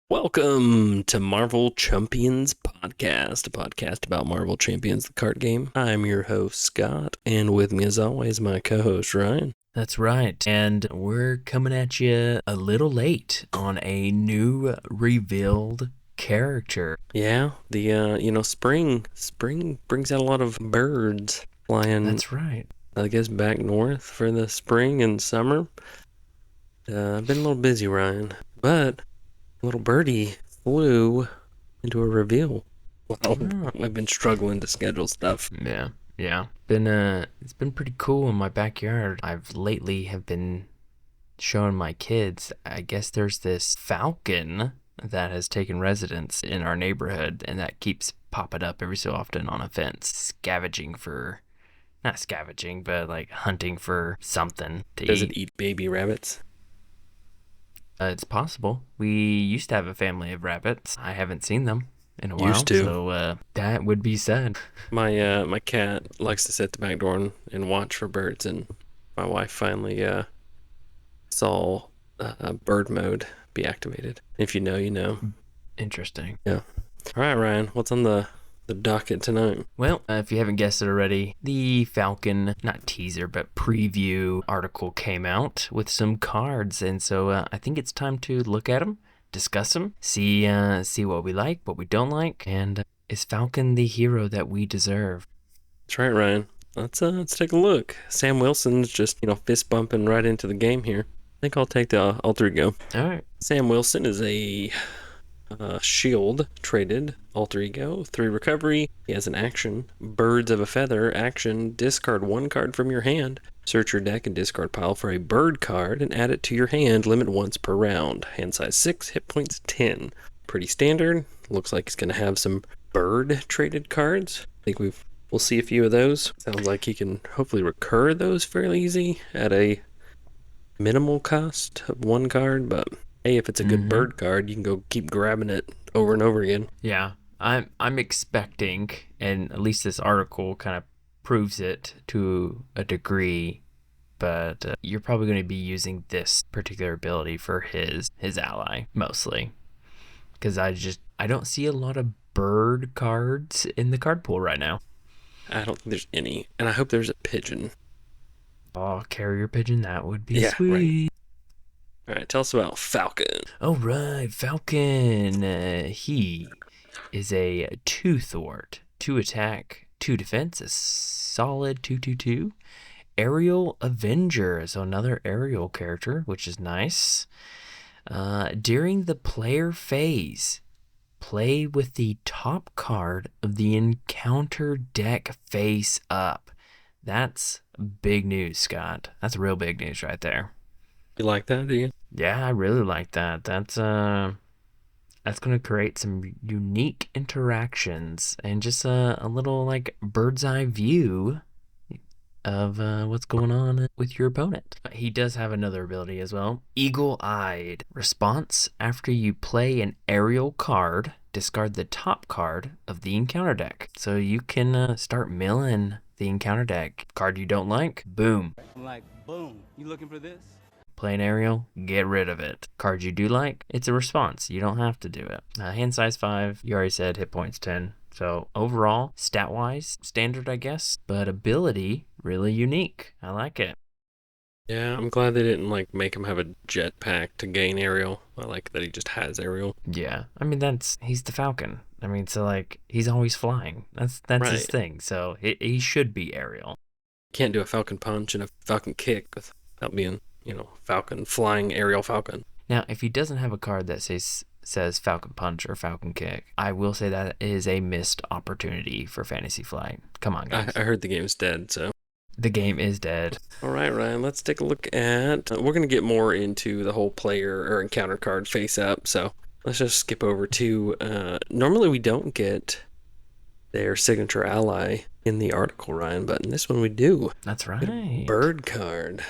Welcome to Marvel Champions Podcast, a podcast about Marvel Champions, the card game. I'm your host, Scott, and with me, as always, my co-host, Ryan. That's right, and we're coming at you a little late on a new revealed character. Yeah, the spring brings out a lot of birds flying. That's right. I guess back north for the spring and summer. I've been a little busy, Ryan, but a little birdie flew into a reveal. Well, I've been struggling to schedule stuff. Yeah. It's been pretty cool in my backyard. I've lately have been showing my kids, I guess there's this falcon that has taken residence in our neighborhood, and that keeps popping up every so often on a fence, not scavenging, but like hunting for something to eat. Does it eat baby rabbits? It's possible. We used to have a family of rabbits. I haven't seen them in a while. Used to. So that would be sad. My cat likes to sit at the back door and watch for birds, and my wife finally saw bird mode be activated. If you know, you know. Interesting. Yeah. All right, Ryan, what's on the docket tonight? Well, if you haven't guessed it already, the Falcon, not teaser, but preview article came out with some cards. And so I think it's time to look at them, discuss them, see what we like, what we don't like. And is Falcon the hero that we deserve? That's right, Ryan. Let's take a look. Sam Wilson's just, fist bumping right into the game here. I think I'll take the alter ego. All right. Sam Wilson is a shield traded alter ego. 3 recovery. He has an action. Birds of a feather action. Discard 1 card from your hand. Search your deck and discard pile for a bird card and add it to your hand. Limit once per round. Hand size 6. Hit points 10. Pretty standard. Looks like he's going to have some bird traded cards. I think we'll see a few of those. Sounds like he can hopefully recur those fairly easy at a minimal cost of 1 card, but hey, if it's a good bird card, you can go keep grabbing it over and over again. Yeah, I'm expecting, and at least this article kind of proves it to a degree, but you're probably going to be using this particular ability for his ally, mostly. Because I don't see a lot of bird cards in the card pool right now. I don't think there's any, and I hope there's a pigeon. Oh, carrier pigeon, that would be sweet. Right. All right, tell us about Falcon. All right, Falcon. He is a 2 thwart, 2 attack, 2 defense, a solid 2/2/2. Aerial Avenger, so another aerial character, which is nice. During the player phase, play with the top card of the encounter deck face up. That's big news, Scott. That's real big news right there. You like that, do you? Yeah, I really like that. That's going to create some unique interactions and just a little like bird's eye view of what's going on with your opponent. He does have another ability as well. Eagle-eyed. Response: after you play an aerial card, discard the top card of the encounter deck. So you can start milling the encounter deck. Card you don't like, boom. I'm like, boom, you looking for this? Play an aerial, get rid of it. Card you do like, it's a response. You don't have to do it. Hand size 5, you already said hit points 10. So overall, stat-wise, standard, I guess. But ability, really unique. I like it. Yeah, I'm glad they didn't make him have a jetpack to gain aerial. I like that he just has aerial. Yeah, I mean, he's the Falcon. I mean, so he's always flying. That's right. His thing. So he should be aerial. Can't do a Falcon punch and a Falcon kick without being, Falcon, flying aerial Falcon. Now, if he doesn't have a card that says Falcon punch or Falcon kick, I will say that is a missed opportunity for Fantasy Flight. Come on, guys. I heard the game's dead, so. The game is dead. All right, Ryan, let's take a look at... we're going to get more into the whole player or encounter card face up, so let's just skip over to... normally we don't get their signature ally in the article, Ryan, but in this one we do. That's right. Bird card.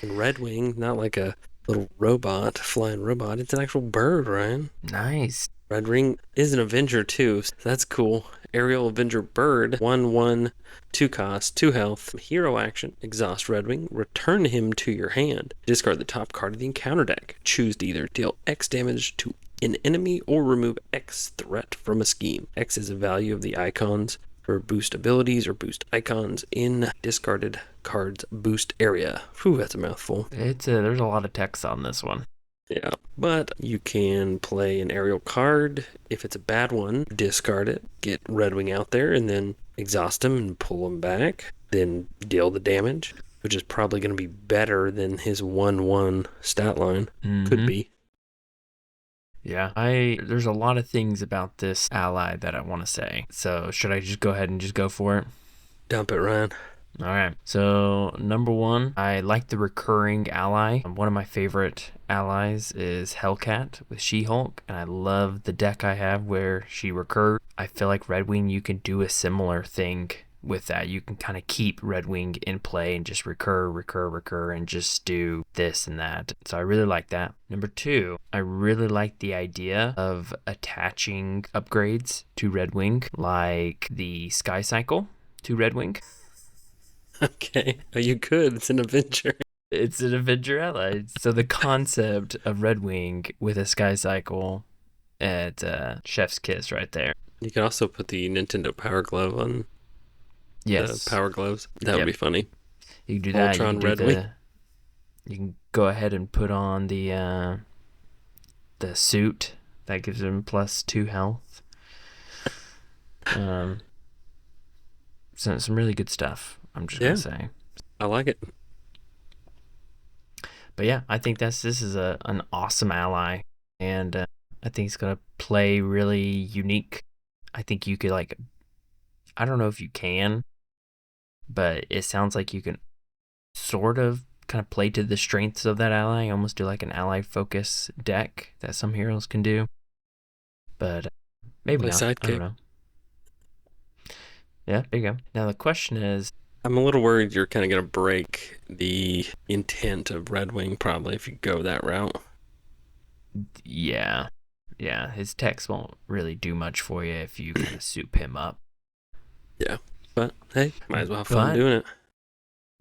And Red Wing, not like a little robot, flying robot. It's an actual bird, Ryan. Nice. Red Ring is an Avenger too, so that's cool. Aerial Avenger Bird, 1/1, 2 cost, 2 health, hero action, exhaust Red Wing, return him to your hand. Discard the top card of the encounter deck. Choose to either deal X damage to an enemy or remove X threat from a scheme. X is a value of the icons for boost abilities or boost icons in discarded cards boost area. Whew, that's a mouthful. There's a lot of text on this one. Yeah, but you can play an aerial card. If it's a bad one, discard it, get Red Wing out there, and then exhaust him and pull him back. Then deal the damage, which is probably going to be better than his 1/1 stat line. Could be. Yeah, there's a lot of things about this ally that I want to say. So should I just go ahead and just go for it? Dump it, Ryan. All right. So number one, I like the recurring ally. One of my favorite allies is Hellcat with She-Hulk, and I love the deck I have where she recurs. I feel like Red Wing, you can do a similar thing with that. You can kind of keep Red Wing in play and just recur, and just do this and that. So I really like that. Number two, I really like the idea of attaching upgrades to Red Wing, like the Sky Cycle to Red Wing. Okay. Oh, you could. It's an Avenger. It's an Avenger ally. So the concept of Red Wing with a Sky Cycle at Chef's Kiss right there. You can also put the Nintendo Power Glove on the Power Gloves. That would be funny. You can do that. Ultron Red Wing. You can go ahead and put on the suit. That gives him +2 health. So some really good stuff, I'm just going to say. I like it. But yeah, I think this is an awesome ally, and I think it's going to play really unique. I think you could, like, I don't know if you can, but it sounds like you can sort of kind of play to the strengths of that ally, almost do like an ally focus deck that some heroes can do. But maybe not. Sidekick. I don't know. Yeah, there you go. Now the question is, I'm a little worried you're kind of going to break the intent of Red Wing probably if you go that route. Yeah, his text won't really do much for you if you kind of soup him up. Yeah, but hey, might as well have fun doing it.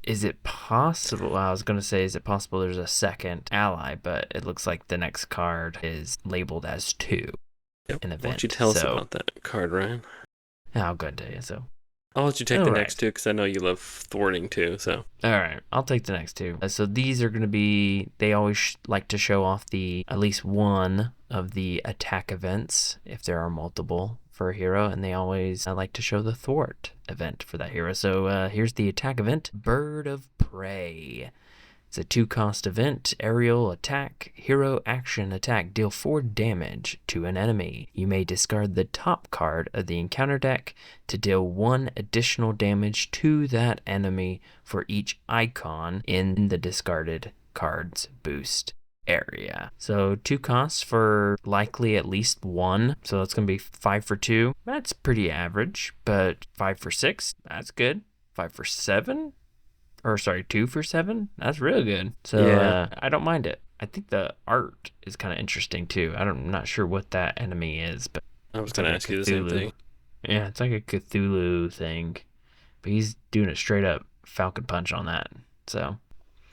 Is it possible? I was going to say, is it possible there's a second ally, but it looks like the next card is labeled as 2 in event. Why don't you tell us about that card, Ryan? I'll go into it. So I'll let you take the next 2 because I know you love thwarting too. So all right, I'll take the next 2. So these are going to be. They always like to show off at least one of the attack events if there are multiple for a hero, and they always like to show the thwart event for that hero. So here's the attack event: Bird of Prey. It's a 2-cost event, aerial attack, hero action attack, deal 4 damage to an enemy. You may discard the top card of the encounter deck to deal 1 additional damage to that enemy for each icon in the discarded card's boost area. So 2 costs for likely at least 1. So that's going to be 5 for 2. That's pretty average, but 5 for 6, that's good. 5 for 7? Or sorry, 2 for 7? That's really good. So I don't mind it. I think the art is kind of interesting too. I'm not sure what that enemy is, but I was going to ask you the same thing. Yeah, it's like a Cthulhu thing, but he's doing a straight up Falcon punch on that.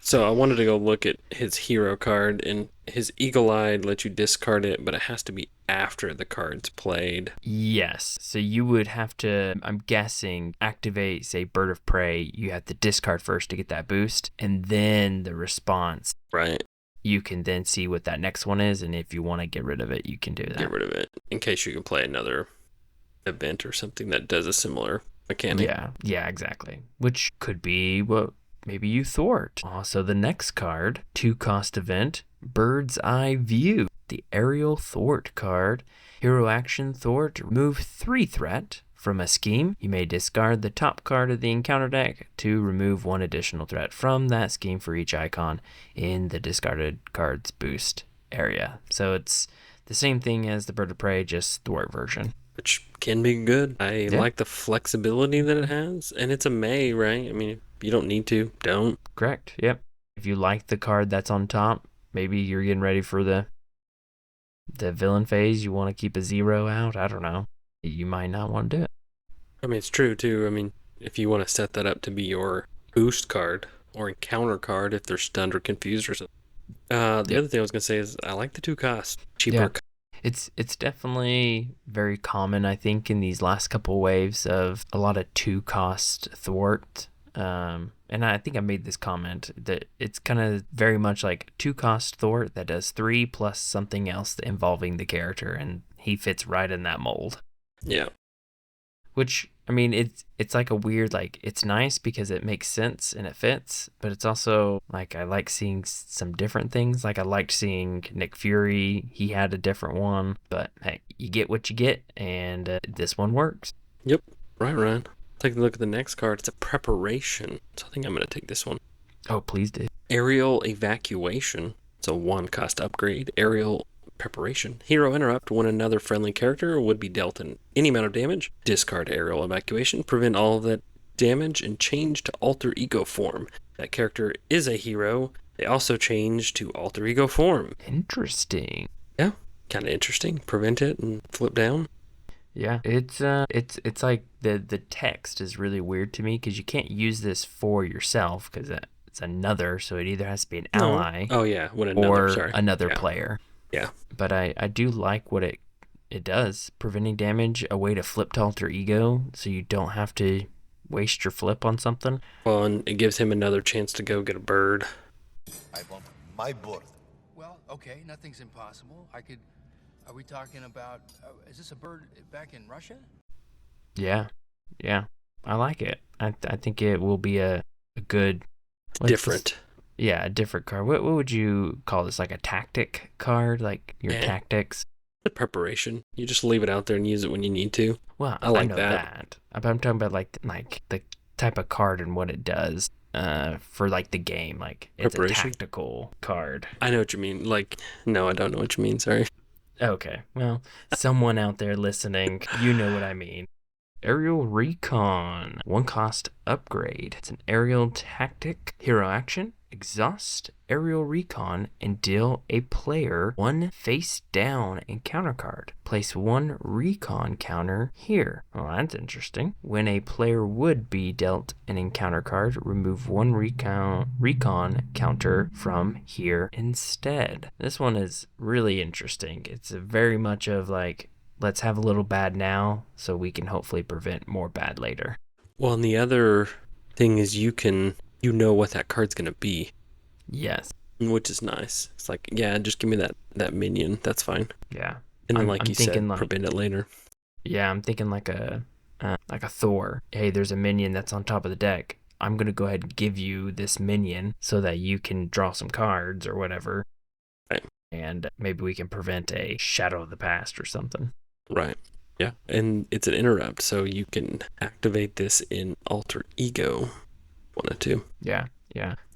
So I wanted to go look at his hero card, and his eagle-eyed lets you discard it, but it has to be after the card's played. Yes. So you would have to, I'm guessing, activate, say, Bird of Prey. You have to discard first to get that boost, and then the response. Right. You can then see what that next one is, and if you want to get rid of it, you can do that. Get rid of it, in case you can play another event or something that does a similar mechanic. Yeah, exactly. Which could be what maybe you thwart. Also, the next card, 2-cost event, Bird's Eye View. The aerial thwart card. Hero action thwart. Remove 3 threat from a scheme. You may discard the top card of the encounter deck to remove 1 additional threat from that scheme for each icon in the discarded card's boost area. So it's the same thing as the Bird of Prey, just thwart version. Which can be good. I like the flexibility that it has. And it's a May, right? I mean, if you don't need to, don't. Correct. Yep. If you like the card that's on top, maybe you're getting ready for the villain phase, you want to keep a 0 out, I don't know. You might not want to do it. I mean, it's true, too. I mean, if you want to set that up to be your boost card or encounter card if they're stunned or confused or something. The other thing I was going to say is I like the 2 costs. Cheaper. It's definitely very common, I think, in these last couple waves of a lot of 2-cost thwart. And I think I made this comment that it's kind of very much like 2-cost thwart that does 3 plus something else involving the character, and he fits right in that mold. Yeah. Which, I mean, it's like a weird, like, it's nice because it makes sense and it fits, but it's also like I like seeing some different things. Like I liked seeing Nick Fury, he had a different one, but hey, you get what you get, and this one works. Yep. Right, Ryan. Take a look at the next card. It's a preparation. So I think I'm going to take this one. Oh, please do. Aerial evacuation. It's a 1-cost upgrade. Aerial preparation. Hero interrupt when another friendly character would be dealt any amount of damage. Discard aerial evacuation. Prevent all of that damage and change to alter ego form. That character is a hero. They also change to alter ego form. Interesting. Yeah, kind of interesting. Prevent it and flip down. Yeah, it's like the text is really weird to me because you can't use this for yourself because it's another, so it either has to be an ally Oh yeah, when another, or another player. Yeah. But I do like what it does. Preventing damage, a way to flip to alter ego so you don't have to waste your flip on something. Well, and it gives him another chance to go get a bird. I want my bird. Well, okay, nothing's impossible. Are we talking about, is this a bird back in Russia? Yeah. I like it. I think it will be a good... Different. Yeah, a different card. What would you call this? Like a tactic card? Like your tactics? The preparation. You just leave it out there and use it when you need to. Well, I like know that. But I'm talking about like the type of card and what it does for like the game. Like it's a tactical card. I know what you mean. Like, no, I don't know what you mean. Sorry. Okay. Well, someone out there listening, you know what I mean. Aerial Recon. 1-cost upgrade. It's an aerial tactic. Hero action. Exhaust Aerial Recon and deal a player 1 face down encounter card. Place 1 recon counter here. Oh, that's interesting. When a player would be dealt an encounter card, remove 1 recon counter from here instead. This one is really interesting. It's very much of like, let's have a little bad now so we can hopefully prevent more bad later. Well, and the other thing is you know what that card's going to be. Yes. Which is nice. It's like, yeah, just give me that minion. That's fine. Yeah. And then, like you said, prevent it later. Yeah, I'm thinking like a Thor. Hey, there's a minion that's on top of the deck. I'm going to go ahead and give you this minion so that you can draw some cards or whatever. Right. And maybe we can prevent a Shadow of the Past or something. Right. Yeah. And it's an interrupt, so you can activate this in alter ego. 1 or 2. Yeah.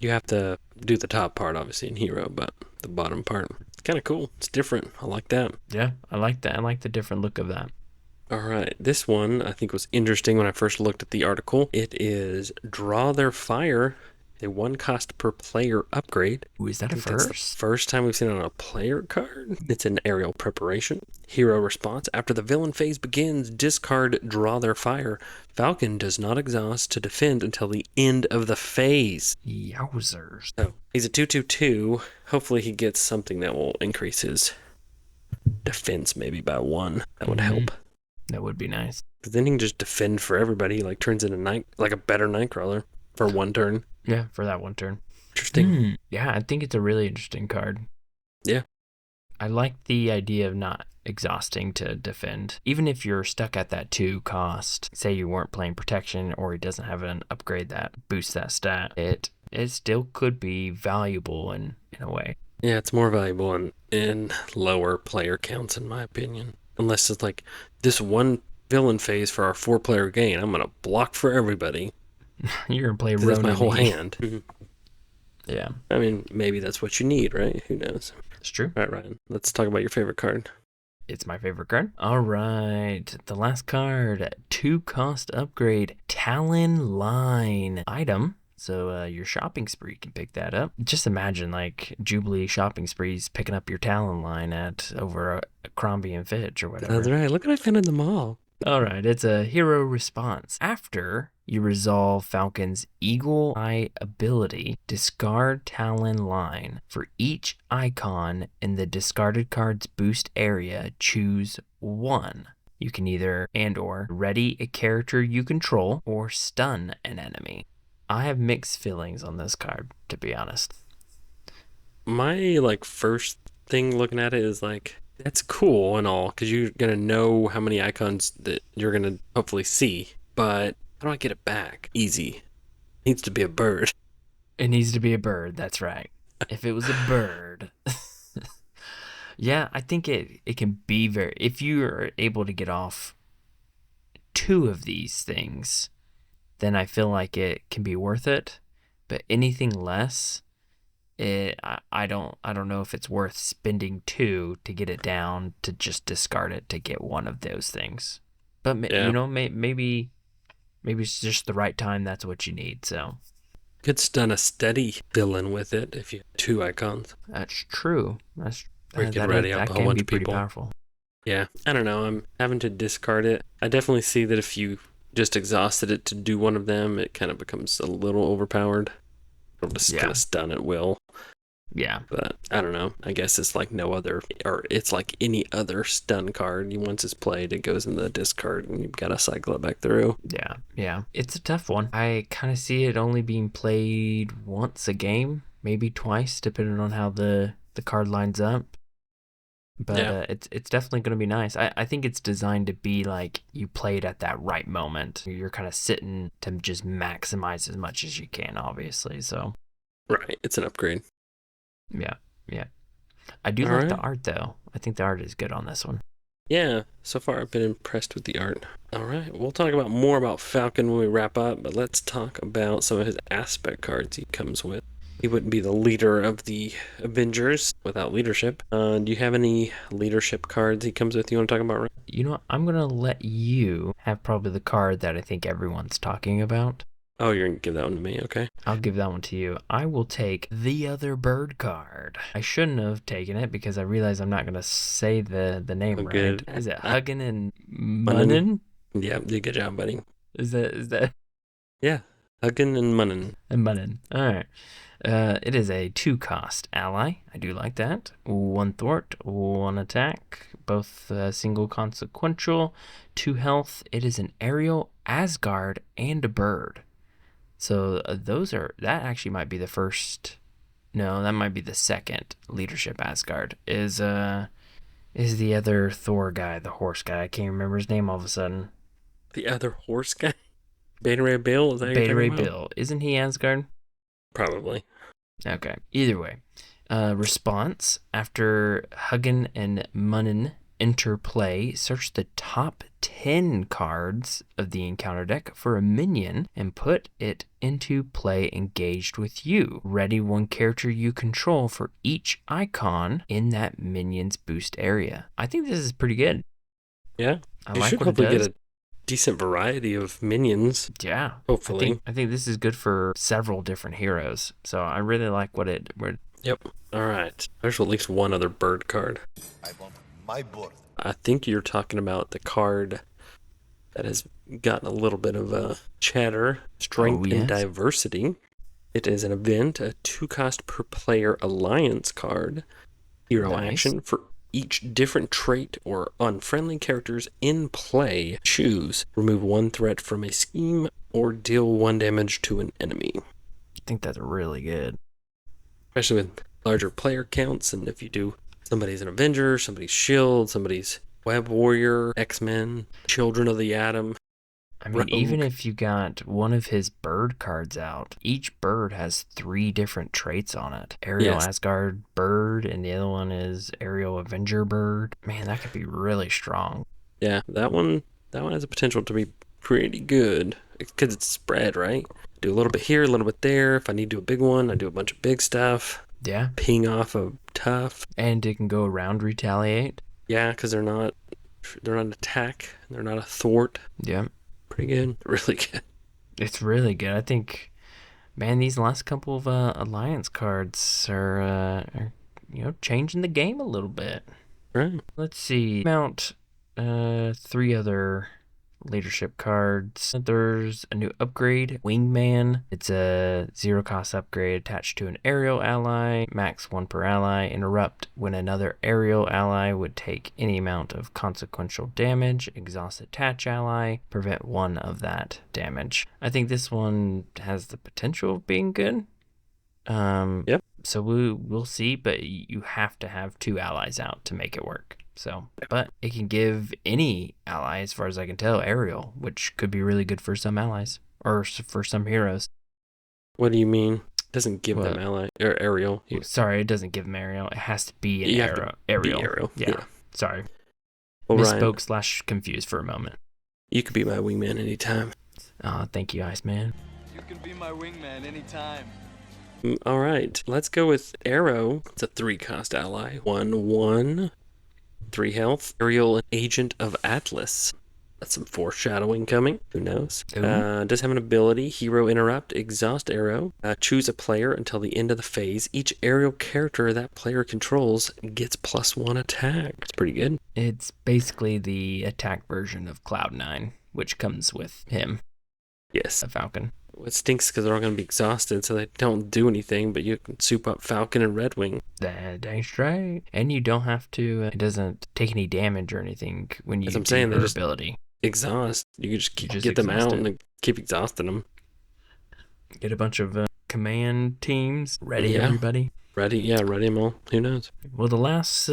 You have to do the top part, obviously, in hero, but the bottom part, it's kind of cool. It's different. I like that. Yeah, I like that. I like the different look of that. All right. This one I think was interesting when I first looked at the article. It is Draw Their Fire, a 1-cost per player upgrade. Ooh, is that a That's the first? first time we've seen it on a player card. It's an aerial preparation. Hero response. After the villain phase begins, discard Draw Their Fire. Falcon does not exhaust to defend until the end of the phase. Yowzers. So he's a 2/2/2. Hopefully he gets something that will increase his defense maybe by 1. That would help. That would be nice. Because then he can just defend for everybody. Like turns into like a better Nightcrawler for 1 turn. Yeah, for that 1 turn. Interesting. Yeah, I think it's a really interesting card. Yeah. I like the idea of not exhausting to defend. Even if you're stuck at that 2 cost, say you weren't playing protection or he doesn't have an upgrade that boosts that stat, it still could be valuable in a way. Yeah, it's more valuable in lower player counts, in my opinion. Unless it's like this one villain phase for our 4-player game, I'm going to block for everybody. You're going to play Ronan. That's my whole hand. Yeah. I mean, maybe that's what you need, right? Who knows? It's true. All right, Ryan, let's talk about your favorite card. It's my favorite card. All right. The last card, 2-cost upgrade, Talon Line item. So your shopping spree can pick that up. Just imagine like Jubilee shopping sprees picking up your Talon Line at over a Crombie and Fitch or whatever. That's right. Look what I found in the mall. All right, it's a hero response. After you resolve Falcon's Eagle Eye ability, discard Talon Line. For each icon in the discarded card's boost area, choose one. You can either or ready a character you control or stun an enemy. I have mixed feelings on this card, to be honest. My first thing looking at it is that's cool and all because you're gonna know how many icons that you're gonna hopefully see, but how do I get it back? Easy. Needs to be a bird. It needs to be a bird, that's right. If it was a bird. Yeah, I think it can be if you are able to get off 2 of these things, then I feel like it can be worth it. But anything less, I don't know if it's worth spending 2 to get it down to just discard it to get one of those things. But maybe it's just the right time. That's what you need. So Could stun a steady villain with it if you have 2 icons. that's true. Or you could ready up a whole can bunch be of pretty people. powerful. Yeah, I don't know. I'm having to discard it. I definitely see that if you just exhausted it to do one of them, it kind of becomes a little overpowered. It'll just kind of stun at will. Yeah. But I don't know. I guess it's like no other, or it's like any other stun card. Once it's played, it goes in the discard, and you've got to cycle it back through. Yeah. It's a tough one. I kind of see it only being played once a game, maybe twice, depending on how the card lines up. But it's definitely going to be nice. I think it's designed to be like you play it at that right moment. You're kind of sitting to just maximize as much as you can, obviously. So Right. It's an upgrade. yeah. I do like the art, though. I think the art is good on this one. Yeah, so far I've been impressed with the art. All right, we'll talk about more about Falcon when we wrap up, but let's talk about some of his aspect cards he comes with. He wouldn't be the leader of the Avengers without leadership. Do you have any leadership cards he comes with you want to talk about, Ryan? You know what? I'm going to let you have probably the card that I think everyone's talking about. Oh, you're going to give that one to me, okay. I'll give that one to you. I will take the other bird card. I shouldn't have taken it because I realize I'm not going to say the name right. Good. Is it Huggin and Munnin? Yeah, you did a good job, buddy. Is that? Yeah, Huggin and Munnin. And Munnin. All right. It is a 2-cost ally. I do like that. 1 thwart, 1 attack, both single consequential, 2 health. It is an aerial, Asgard, and a bird. So that actually might be the first. No, that might be the second leadership Asgard. Is the other Thor guy, the horse guy? I can't remember his name all of a sudden. The other horse guy? Beta Ray Bill? Is that Beta Ray Bill? Isn't he Asgard? Probably. Okay. Either way, response after Huggin and Munnin enter play, search the top 10 cards of the encounter deck for a minion and put it into play engaged with you. Ready 1 character you control for each icon in that minion's boost area. I think this is pretty good. Yeah. I you like should what hopefully it does. get a decent variety of minions. Yeah. Hopefully. I think this is good for several different heroes. So I really like what it. Yep. All right. There's at least one other bird card. I want my bird. I think you're talking about the card that has gotten a little bit of chatter. Strength and Diversity. It is an event, a 2-cost per player alliance card. Hero action for each different trait or unfriendly characters in play. Choose. Remove 1 threat from a scheme or deal 1 damage to an enemy. I think that's really good. Especially with larger player counts, and if you do somebody's an Avenger, somebody's Shield, somebody's Web Warrior, X-Men, Children of the Atom. I mean, even if you got one of his bird cards out, each bird has 3 different traits on it. Aerial Asgard bird, and the other one is Aerial Avenger bird. Man, that could be really strong. Yeah, that one has a potential to be pretty good because it's spread, right? Do a little bit here, a little bit there. If I need to do a big one, I do a bunch of big stuff. Yeah. Ping off of tough. And it can go around retaliate. Yeah, because they're not an attack. They're not a thwart. Yeah. Pretty good. Really good. It's really good. I think, man, these last couple of alliance cards are changing the game a little bit. Right. Let's see. Mount 3 other leadership cards. There's a new upgrade, Wingman. It's a 0-cost upgrade attached to an aerial ally, max 1 per ally. Interrupt when another aerial ally would take any amount of consequential damage. Exhaust attach ally, prevent 1 of that damage. I think this one has the potential of being good. Yep. So we'll see, but you have to have 2 allies out to make it work. So, but it can give any ally, as far as I can tell, aerial, which could be really good for some allies or for some heroes. What do you mean? It doesn't give them What? ally or aerial. Sorry, it doesn't give them aerial. It has to be an You have aerial. to be aerial. Yeah. Sorry. Well, Misspoke Ryan, / confused for a moment. you could be my wingman anytime. Thank you, Iceman. You can be my wingman anytime. All right, let's go with Arrow. It's a 3-cost ally. 1/1, 3 health. Aerial Agent of Atlas. That's some foreshadowing coming. Who knows? Ooh. Does have an ability, Hero Interrupt, Exhaust Arrow. Choose a player until the end of the phase. Each aerial character that player controls gets +1 attack. It's pretty good. It's basically the attack version of Cloud9, which comes with him, Yes. a Falcon. It stinks because they're all going to be exhausted, so they don't do anything, but you can soup up Falcon and Redwing. That's right. And you don't have to, it doesn't take any damage or anything when you As I'm do saying, your they just ability. Exhaust. You can just just get them exhaust out it. and keep exhausting them. Get a bunch of command teams ready, Yeah. everybody. Ready them all. Who knows? Well, the last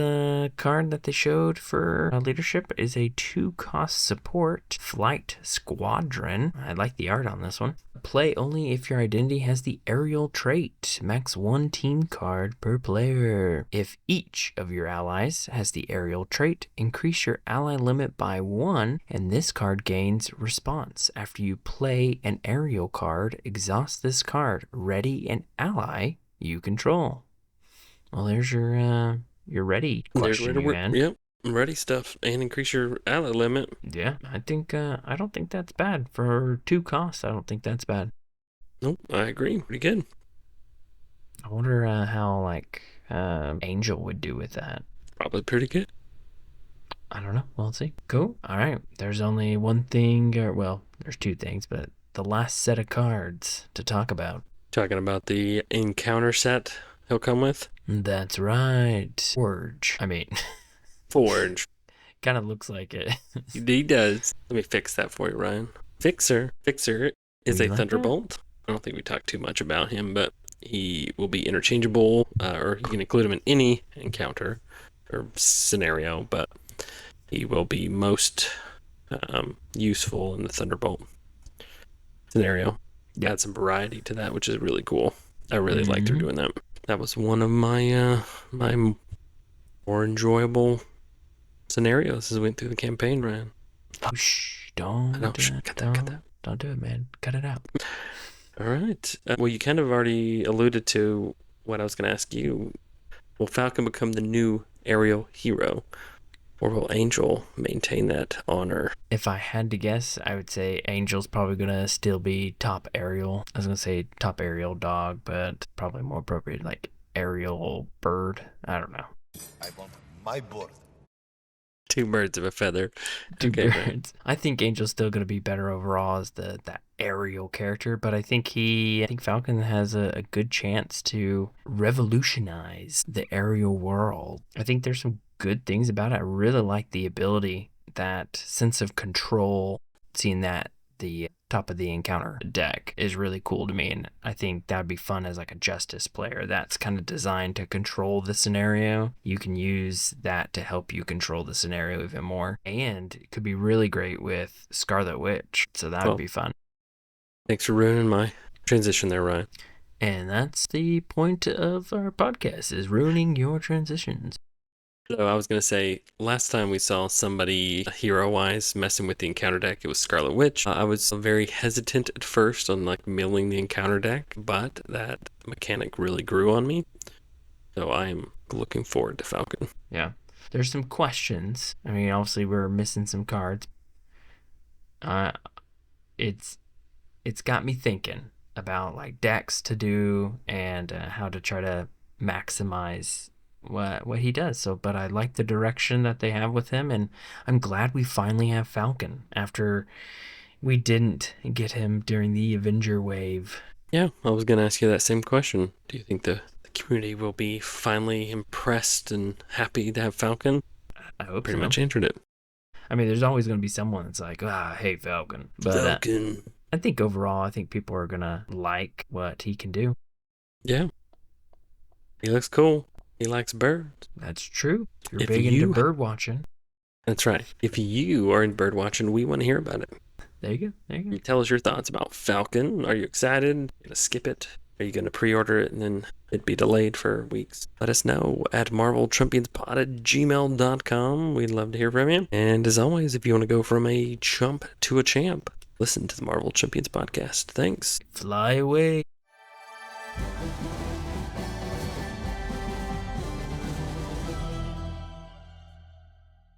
card that they showed for leadership is a 2-cost support Flight Squadron. I like the art on this one. Play only if your identity has the aerial trait. Max 1 team card per player. If each of your allies has the aerial trait, increase your ally limit by 1, and this card gains response. After you play an aerial card, exhaust this card. Ready an ally you control. Well, there's your ready question, man. Yep. Ready stuff and increase your ally limit. Yeah, I don't think that's bad for 2 costs. I don't think that's bad. Nope, I agree. Pretty good. I wonder how Angel would do with that. Probably pretty good. I don't know. We'll see. Cool. All right. There's only one thing, there's 2 things, but the last set of cards to talk about. Talking about the encounter set he'll come with. That's right. Forge. Forge. Kind of looks like it. He does. Let me fix that for you, Ryan. Fixer is You a like Thunderbolt. I don't think we talked too much about him, but he will be interchangeable, or you can include him in any encounter or scenario, but he will be most useful in the Thunderbolt scenario. Add some variety to that, which is really cool. I really liked her doing that. That was one of my my more enjoyable scenarios as we went through the campaign, Ryan. Oh, shh. Don't cut that. Don't do it, man. Cut it out. All right. Well, you kind of already alluded to what I was going to ask you. Will Falcon become the new aerial hero, or will Angel maintain that honor? If I had to guess, I would say Angel's probably going to still be top aerial. I was going to say top aerial dog, but probably more appropriate like aerial bird. I don't know. I want my bird. 2 birds of a feather. 2 Okay, birds. right. I think Angel's still going to be better overall as that aerial character, but I think Falcon has a good chance to revolutionize the aerial world. I think there's some good things about it. I really like the ability, that sense of control, seeing that the top of the encounter deck is really cool to me, and I think that'd be fun as like a justice player that's kind of designed to control the scenario. You can use that to help you control the scenario even more, and it could be really great with Scarlet Witch, so that would be fun. Thanks for ruining my transition there, Ryan. And that's the point of our podcast, is ruining your transitions. So I was going to say, last time we saw somebody hero-wise messing with the encounter deck, it was Scarlet Witch. I was very hesitant at first on milling the encounter deck, but that mechanic really grew on me. So I'm looking forward to Falcon. Yeah. There's some questions. Obviously we're missing some cards. It's got me thinking about decks to do and how to try to maximize what he does. So, but I like the direction that they have with him, and I'm glad we finally have Falcon after we didn't get him during the Avenger wave. Yeah, I was going to ask you that same question. Do you think the community will be finally impressed and happy to have Falcon? I hope Pretty so. much answered it. I mean, there's always going to be someone that's like, I hate Falcon. But Falcon. I think overall, I think people are going to like what he can do. Yeah. He looks cool. He likes birds. That's true. You're If big you- into bird watching. That's right. If you are in bird watching, we want to hear about it. There you go. There you go. Tell us your thoughts about Falcon. Are you excited? Are you going to skip it? Are you going to pre-order it and then it'd be delayed for weeks? Let us know at marvelchampionspod@gmail.com. We'd love to hear from you. And as always, if you want to go from a chump to a champ, listen to the Marvel Champions podcast. Thanks. Fly away.